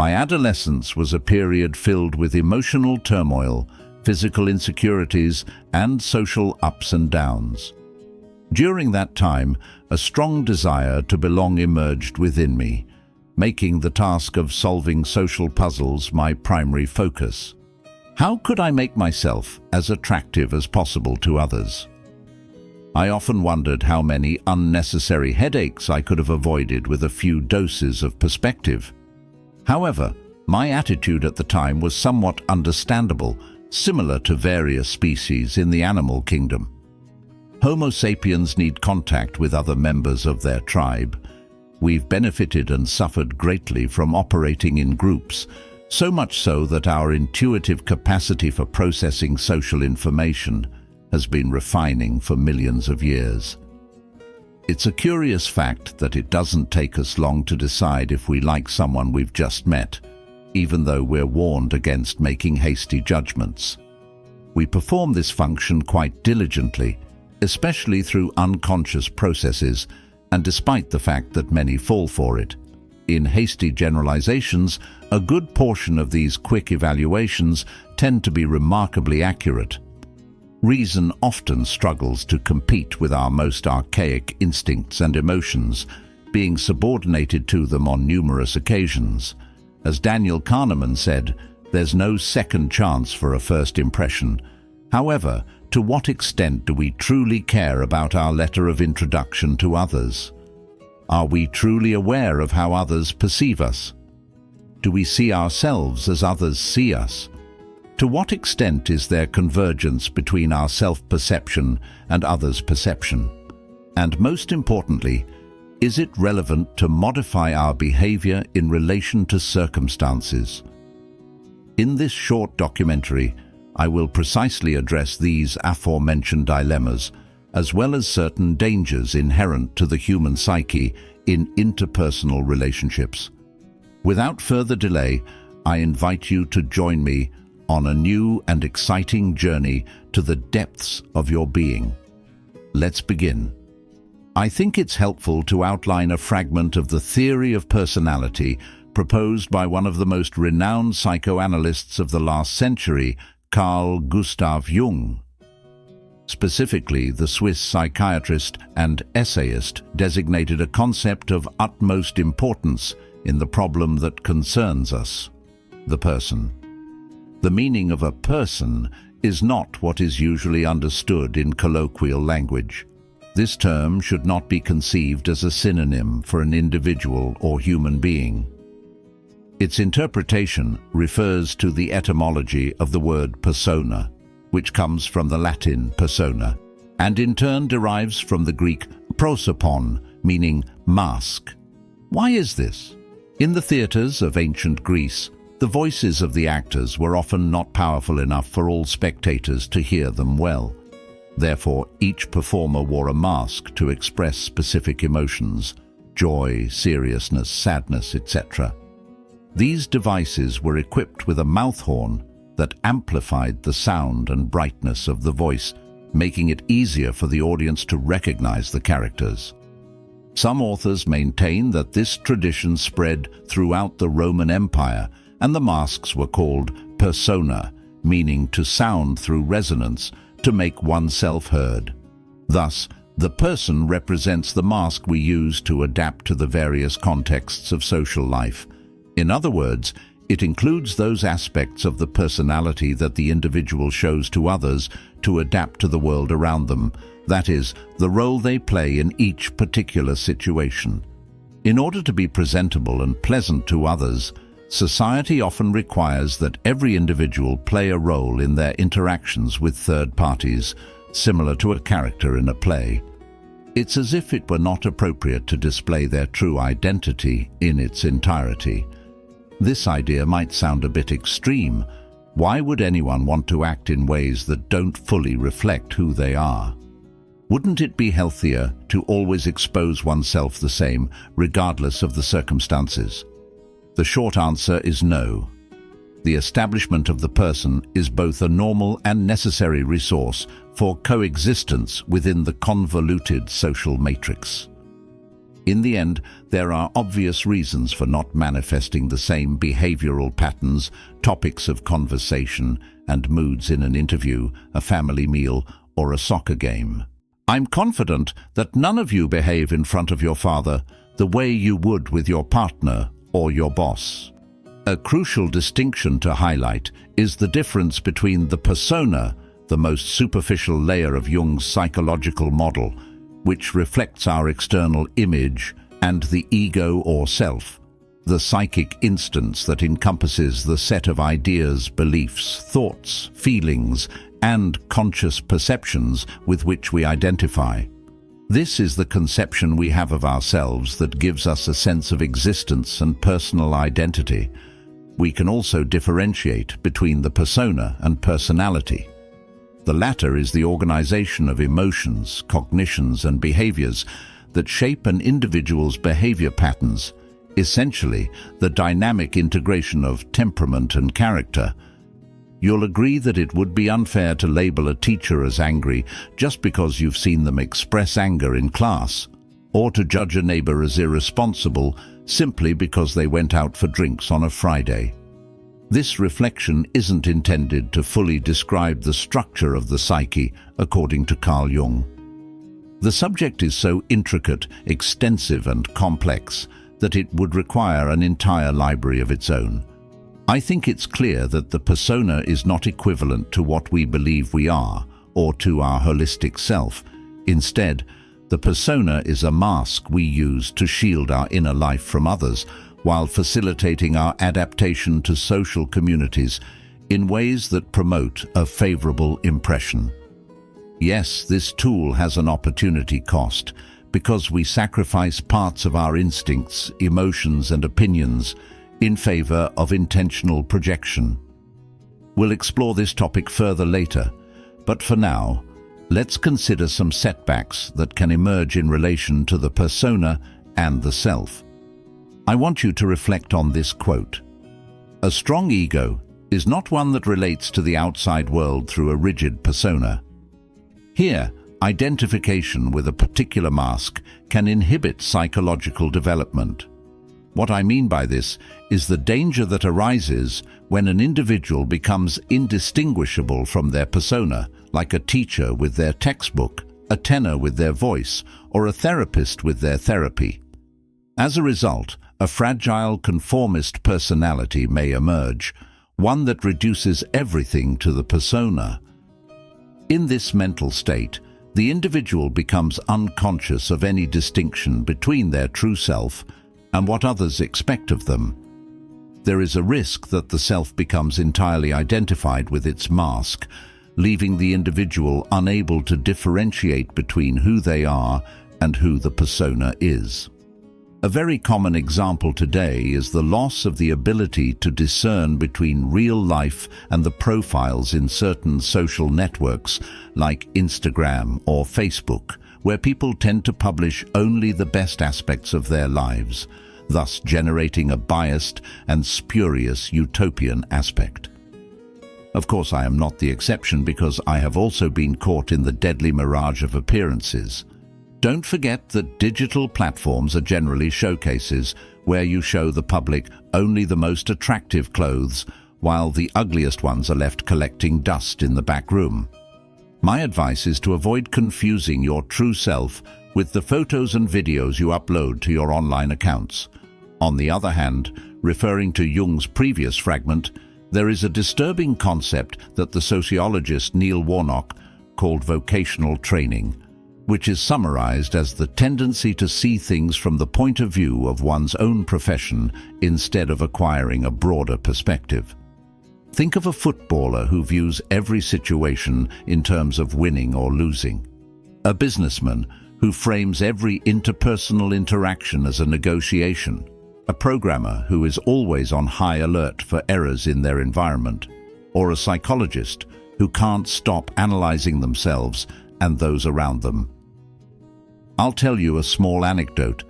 My adolescence was a period filled with emotional turmoil, physical insecurities, and social ups and downs. During that time, a strong desire to belong emerged within me, making the task of solving social puzzles my primary focus. How could I make myself as attractive as possible to others? I often wondered how many unnecessary headaches I could have avoided with a few doses of perspective. However, my attitude at the time was somewhat understandable, similar to various species in the animal kingdom. Homo sapiens need contact with other members of their tribe. We've benefited and suffered greatly from operating in groups, so much so that our intuitive capacity for processing social information has been refining for millions of years. It's a curious fact that it doesn't take us long to decide if we like someone we've just met, even though we're warned against making hasty judgments. We perform this function quite diligently, especially through unconscious processes, and despite the fact that many fall for it. In hasty generalizations, a good portion of these quick evaluations tend to be remarkably accurate. Reason often struggles to compete with our most archaic instincts and emotions, being subordinated to them on numerous occasions. As Daniel Kahneman said, there's no second chance for a first impression. However, to what extent do we truly care about our letter of introduction to others? Are we truly aware of how others perceive us? Do we see ourselves as others see us? To what extent is there convergence between our self-perception and others' perception? And most importantly, is it relevant to modify our behavior in relation to circumstances? In this short documentary, I will precisely address these aforementioned dilemmas, as well as certain dangers inherent to the human psyche in interpersonal relationships. Without further delay, I invite you to join me on a new and exciting journey to the depths of your being. Let's begin. I think it's helpful to outline a fragment of the theory of personality proposed by one of the most renowned psychoanalysts of the last century, Carl Gustav Jung. Specifically, the Swiss psychiatrist and essayist designated a concept of utmost importance in the problem that concerns us: the person. The meaning of a person is not what is usually understood in colloquial language. This term should not be conceived as a synonym for an individual or human being. Its interpretation refers to the etymology of the word persona, which comes from the Latin persona, and in turn derives from the Greek prosopon, meaning mask. Why is this? In the theatres of ancient Greece, the voices of the actors were often not powerful enough for all spectators to hear them well. Therefore, each performer wore a mask to express specific emotions: joy, seriousness, sadness, etc. These devices were equipped with a mouth horn that amplified the sound and brightness of the voice, making it easier for the audience to recognize the characters. Some authors maintain that this tradition spread throughout the Roman Empire, and the masks were called persona, meaning to sound through resonance, to make oneself heard. Thus, the person represents the mask we use to adapt to the various contexts of social life. In other words, it includes those aspects of the personality that the individual shows to others to adapt to the world around them, that is, the role they play in each particular situation. In order to be presentable and pleasant to others, society often requires that every individual play a role in their interactions with third parties, similar to a character in a play. It's as if it were not appropriate to display their true identity in its entirety. This idea might sound a bit extreme. Why would anyone want to act in ways that don't fully reflect who they are? Wouldn't it be healthier to always expose oneself the same, regardless of the circumstances? The short answer is no. The establishment of the person is both a normal and necessary resource for coexistence within the convoluted social matrix. In the end, there are obvious reasons for not manifesting the same behavioral patterns, topics of conversation, and moods in an interview, a family meal, or a soccer game. I'm confident that none of you behave in front of your father the way you would with your partner or your boss. A crucial distinction to highlight is the difference between the persona, the most superficial layer of Jung's psychological model, which reflects our external image, and the ego or self, the psychic instance that encompasses the set of ideas, beliefs, thoughts, feelings, and conscious perceptions with which we identify. This is the conception we have of ourselves that gives us a sense of existence and personal identity. We can also differentiate between the persona and personality. The latter is the organization of emotions, cognitions, and behaviors that shape an individual's behavior patterns, essentially the dynamic integration of temperament and character. You'll agree that it would be unfair to label a teacher as angry just because you've seen them express anger in class, or to judge a neighbor as irresponsible simply because they went out for drinks on a Friday. This reflection isn't intended to fully describe the structure of the psyche, according to Carl Jung. The subject is so intricate, extensive, and complex that it would require an entire library of its own. I think it's clear that the persona is not equivalent to what we believe we are, or to our holistic self. Instead, the persona is a mask we use to shield our inner life from others, while facilitating our adaptation to social communities in ways that promote a favorable impression. Yes, this tool has an opportunity cost, because we sacrifice parts of our instincts, emotions, and opinions in favor of intentional projection. We'll explore this topic further later, but for now, let's consider some setbacks that can emerge in relation to the persona and the self. I want you to reflect on this quote. "A strong ego is not one that relates to the outside world through a rigid persona." Here, identification with a particular mask can inhibit psychological development. What I mean by this is the danger that arises when an individual becomes indistinguishable from their persona, like a teacher with their textbook, a tenor with their voice, or a therapist with their therapy. As a result, a fragile conformist personality may emerge, one that reduces everything to the persona. In this mental state, the individual becomes unconscious of any distinction between their true self and what others expect of them. There is a risk that the self becomes entirely identified with its mask, leaving the individual unable to differentiate between who they are and who the persona is. A very common example today is the loss of the ability to discern between real life and the profiles in certain social networks like Instagram or Facebook, where people tend to publish only the best aspects of their lives, thus generating a biased and spurious utopian aspect. Of course, I am not the exception, because I have also been caught in the deadly mirage of appearances. Don't forget that digital platforms are generally showcases where you show the public only the most attractive clothes, while the ugliest ones are left collecting dust in the back room. My advice is to avoid confusing your true self with the photos and videos you upload to your online accounts. On the other hand, referring to Jung's previous fragment, there is a disturbing concept that the sociologist Neil Warnock called vocational training, which is summarized as the tendency to see things from the point of view of one's own profession instead of acquiring a broader perspective. Think of a footballer who views every situation in terms of winning or losing, a businessman who frames every interpersonal interaction as a negotiation, a programmer who is always on high alert for errors in their environment, or a psychologist who can't stop analyzing themselves and those around them. I'll tell you a small anecdote.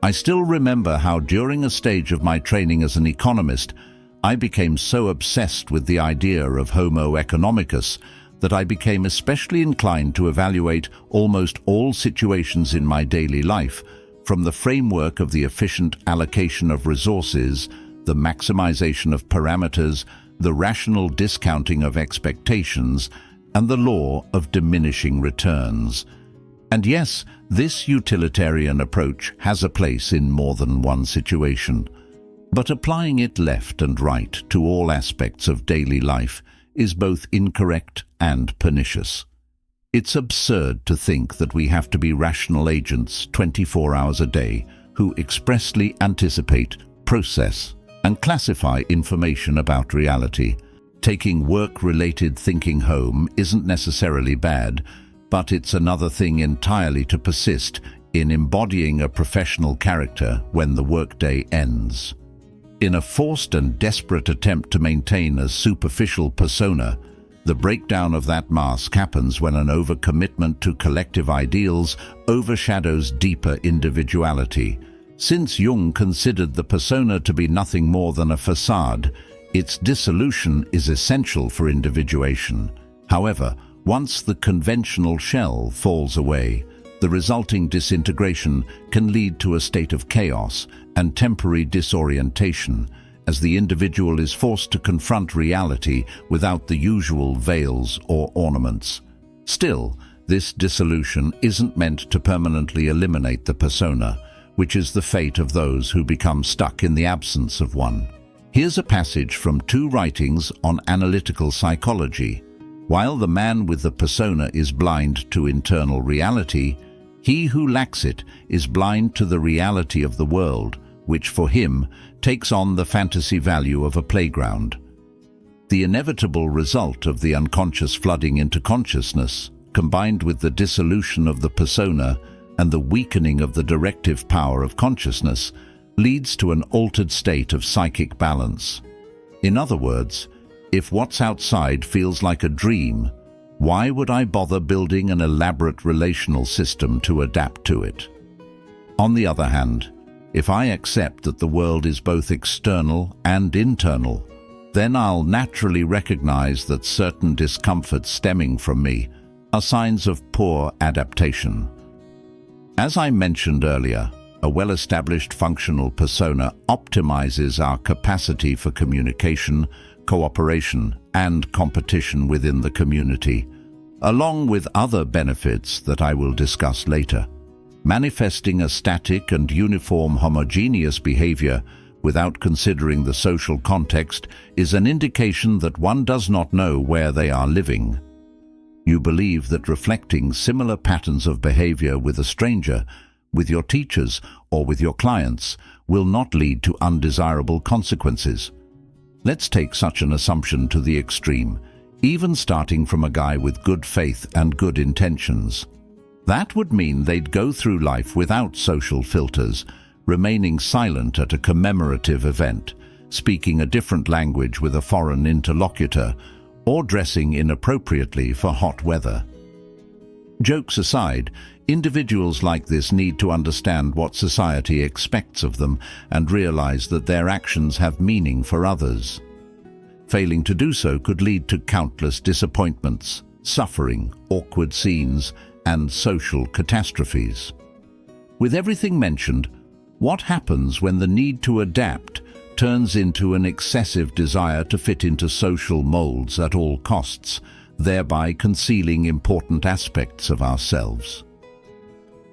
I still remember how during a stage of my training as an economist, I became so obsessed with the idea of Homo economicus that I became especially inclined to evaluate almost all situations in my daily life from the framework of the efficient allocation of resources, the maximization of parameters, the rational discounting of expectations, and the law of diminishing returns. And yes, this utilitarian approach has a place in more than one situation. But applying it left and right to all aspects of daily life is both incorrect and pernicious. It's absurd to think that we have to be rational agents 24 hours a day who expressly anticipate, process, and classify information about reality. Taking work-related thinking home isn't necessarily bad, but it's another thing entirely to persist in embodying a professional character when the workday ends. In a forced and desperate attempt to maintain a superficial persona, the breakdown of that mask happens when an overcommitment to collective ideals overshadows deeper individuality. Since Jung considered the persona to be nothing more than a facade, its dissolution is essential for individuation. However, once the conventional shell falls away, the resulting disintegration can lead to a state of chaos and temporary disorientation, as the individual is forced to confront reality without the usual veils or ornaments. Still, this dissolution isn't meant to permanently eliminate the persona, which is the fate of those who become stuck in the absence of one. Here's a passage from 2 writings on analytical psychology. While the man with the persona is blind to internal reality, he who lacks it is blind to the reality of the world, which for him takes on the fantasy value of a playground. The inevitable result of the unconscious flooding into consciousness, combined with the dissolution of the persona and the weakening of the directive power of consciousness, leads to an altered state of psychic balance. In other words, if what's outside feels like a dream, why would I bother building an elaborate relational system to adapt to it? On the other hand, if I accept that the world is both external and internal, then I'll naturally recognize that certain discomforts stemming from me are signs of poor adaptation. As I mentioned earlier, a well-established functional persona optimizes our capacity for communication, cooperation, and competition within the community, along with other benefits that I will discuss later. Manifesting a static and uniform homogeneous behavior without considering the social context is an indication that one does not know where they are living. You believe that reflecting similar patterns of behavior with a stranger, with your teachers, or with your clients will not lead to undesirable consequences. Let's take such an assumption to the extreme, even starting from a guy with good faith and good intentions. That would mean they'd go through life without social filters, remaining silent at a commemorative event, speaking a different language with a foreign interlocutor, or dressing inappropriately for hot weather. Jokes aside, individuals like this need to understand what society expects of them and realize that their actions have meaning for others. Failing to do so could lead to countless disappointments, suffering, awkward scenes, and social catastrophes. With everything mentioned, what happens when the need to adapt turns into an excessive desire to fit into social molds at all costs, thereby concealing important aspects of ourselves?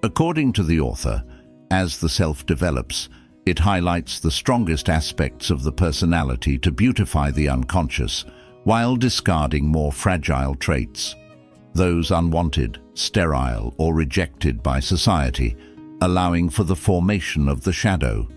According to the author, as the self develops, it highlights the strongest aspects of the personality to beautify the unconscious, while discarding more fragile traits, those unwanted, sterile, or rejected by society, allowing for the formation of the shadow.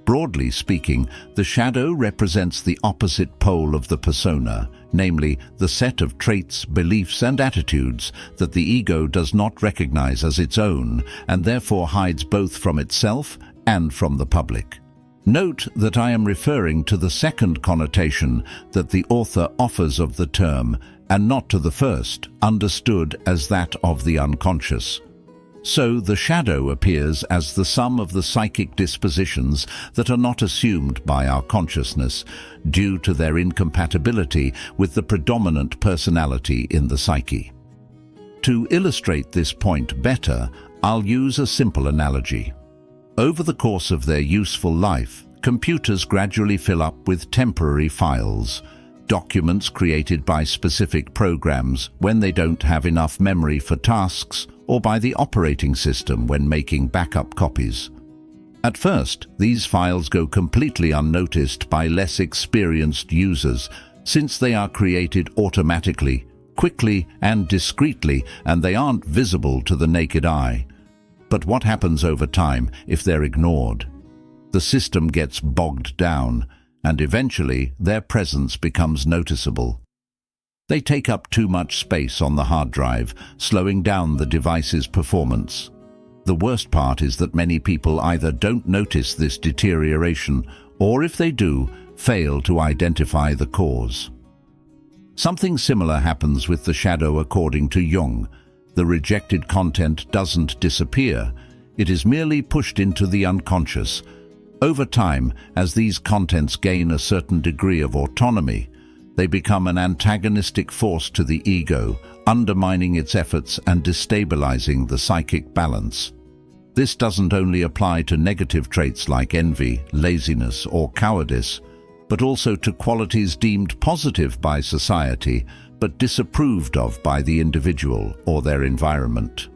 Broadly speaking, the shadow represents the opposite pole of the persona, namely the set of traits, beliefs, and attitudes that the ego does not recognize as its own and therefore hides both from itself and from the public. Note that I am referring to the second connotation that the author offers of the term, and not to the first, understood as that of the unconscious. So the shadow appears as the sum of the psychic dispositions that are not assumed by our consciousness due to their incompatibility with the predominant personality in the psyche. To illustrate this point better, I'll use a simple analogy. Over the course of their useful life, computers gradually fill up with temporary files, documents created by specific programs when they don't have enough memory for tasks, or by the operating system when making backup copies. At first, these files go completely unnoticed by less experienced users, since they are created automatically, quickly and discreetly, and they aren't visible to the naked eye. But what happens over time if they're ignored? The system gets bogged down, and eventually their presence becomes noticeable. They take up too much space on the hard drive, slowing down the device's performance. The worst part is that many people either don't notice this deterioration, or if they do, fail to identify the cause. Something similar happens with the shadow according to Jung. The rejected content doesn't disappear, it is merely pushed into the unconscious. Over time, as these contents gain a certain degree of autonomy, they become an antagonistic force to the ego, undermining its efforts and destabilizing the psychic balance. This doesn't only apply to negative traits like envy, laziness, or cowardice, but also to qualities deemed positive by society, but disapproved of by the individual or their environment.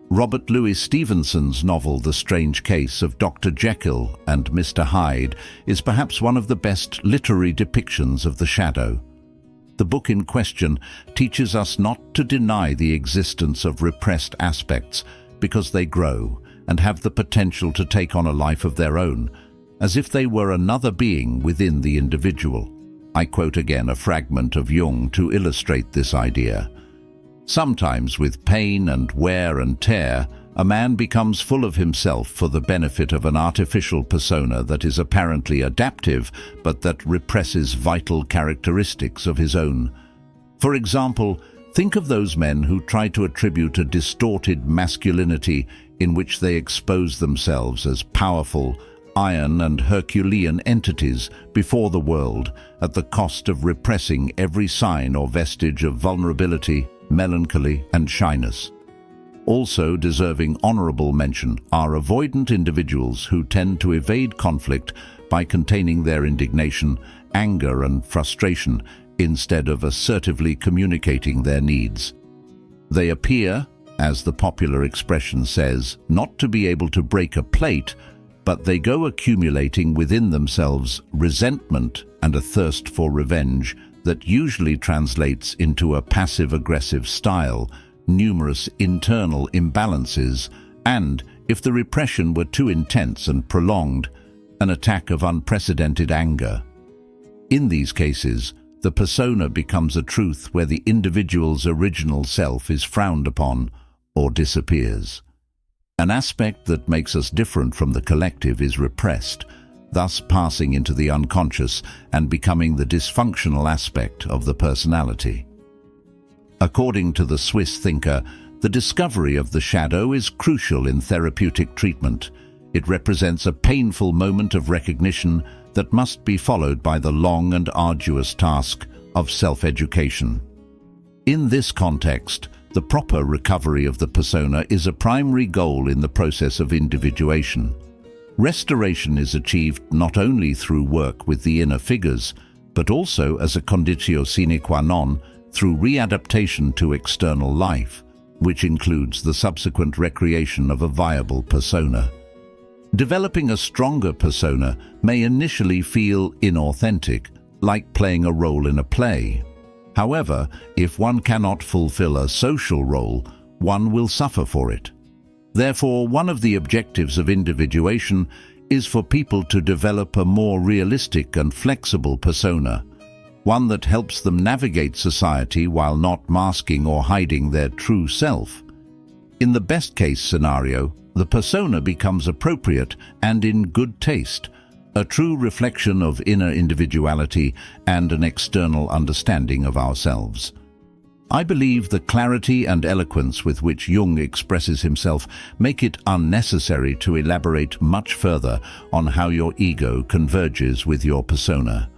Robert Louis Stevenson's novel The Strange Case of Dr. Jekyll and Mr. Hyde is perhaps one of the best literary depictions of the shadow. The book in question teaches us not to deny the existence of repressed aspects because they grow and have the potential to take on a life of their own, as if they were another being within the individual. I quote again a fragment of Jung to illustrate this idea. Sometimes with pain and wear and tear, a man becomes full of himself for the benefit of an artificial persona that is apparently adaptive, but that represses vital characteristics of his own. For example, think of those men who try to attribute a distorted masculinity in which they expose themselves as powerful, iron and Herculean entities before the world at the cost of repressing every sign or vestige of vulnerability, melancholy and shyness. Also deserving honorable mention are avoidant individuals who tend to evade conflict by containing their indignation, anger and frustration instead of assertively communicating their needs. They appear, as the popular expression says, not to be able to break a plate, but they go accumulating within themselves resentment and a thirst for revenge that usually translates into a passive-aggressive style, numerous internal imbalances, and, if the repression were too intense and prolonged, an attack of unprecedented anger. In these cases, the persona becomes a truth where the individual's original self is frowned upon or disappears. An aspect that makes us different from the collective is repressed, thus passing into the unconscious and becoming the dysfunctional aspect of the personality. According to the Swiss thinker, the discovery of the shadow is crucial in therapeutic treatment. It represents a painful moment of recognition that must be followed by the long and arduous task of self-education. In this context, the proper recovery of the persona is a primary goal in the process of individuation. Restoration is achieved not only through work with the inner figures, but also as a conditio sine qua non through readaptation to external life, which includes the subsequent recreation of a viable persona. Developing a stronger persona may initially feel inauthentic, like playing a role in a play. However, if one cannot fulfill a social role, one will suffer for it. Therefore, one of the objectives of individuation is for people to develop a more realistic and flexible persona, one that helps them navigate society while not masking or hiding their true self. In the best-case scenario, the persona becomes appropriate and in good taste, a true reflection of inner individuality and an external understanding of ourselves. I believe the clarity and eloquence with which Jung expresses himself make it unnecessary to elaborate much further on how your ego converges with your persona.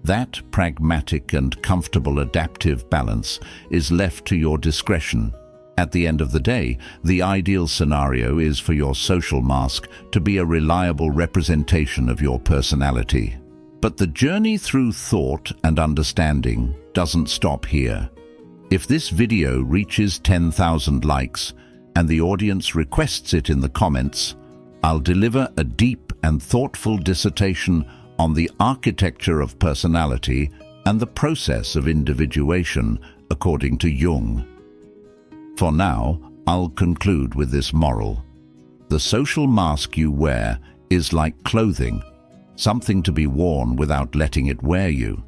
That pragmatic and comfortable adaptive balance is left to your discretion. At the end of the day, the ideal scenario is for your social mask to be a reliable representation of your personality. But the journey through thought and understanding doesn't stop here. If this video reaches 10,000 likes and the audience requests it in the comments, I'll deliver a deep and thoughtful dissertation on the architecture of personality and the process of individuation according to Jung. For now, I'll conclude with this moral. The social mask you wear is like clothing, something to be worn without letting it wear you.